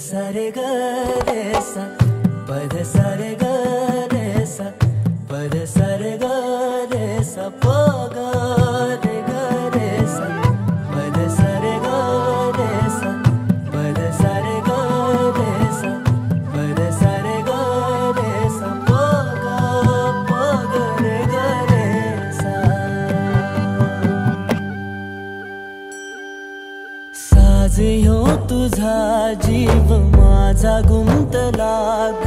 सा रे ग रे सा पद सा रे ग रे सा पद सा रे ग रे सा प ग रे ग रे सा पद सा रे ग रे सा पद सा रे ग रे सा पद सा रे ग रे सा प ग रे ग रे सा। साज ह्यो तुझा जीव माझा गुंतला ग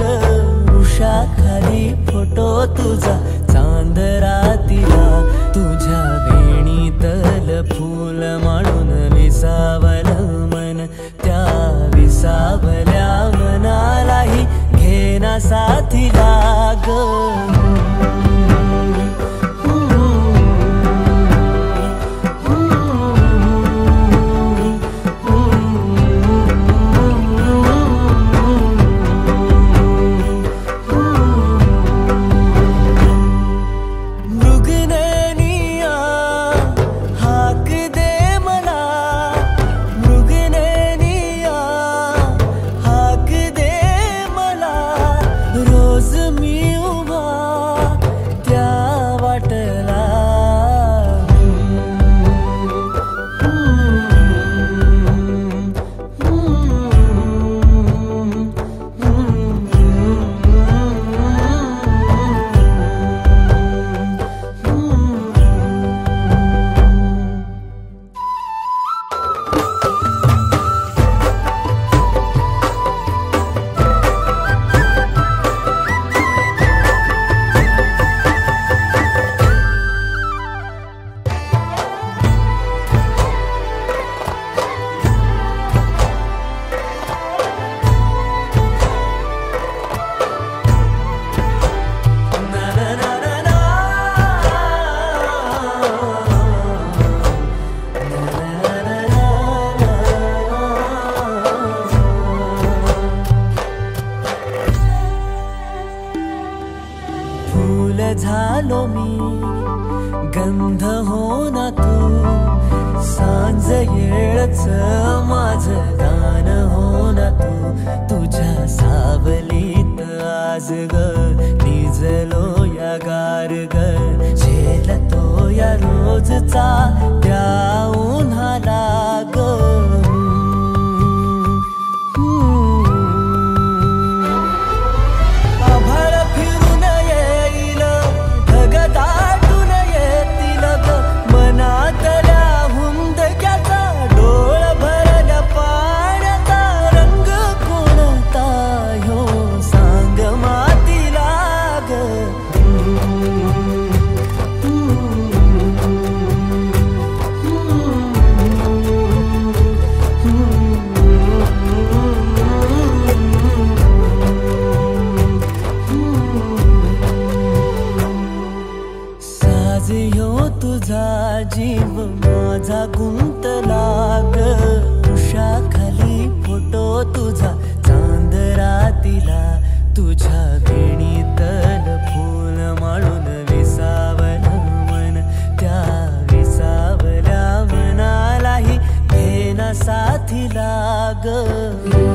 उषाखाली फोटो तुझा चांद रातीला तुझ्या वेणीतल फूल म्हणून विसावल मन त्या विसावल्या मनालाही घेना साथीला ग। फूल झालो मी गंध हो ना तू सांज येळच माझ गान हो ना तू तुझ्या सावलीत आज ग निजलो या गार ग झेलतो या रोजचा त्या उन्हाला ग। साज ह्यो तुझा जीव माझा गुंतला ग उषाखाली फोटो तुझा चांद रातीला तुझ्या वेणीतल फूल म्हणून विसावल मन त्या विसावल्या मनालाही घेना साथीला ग।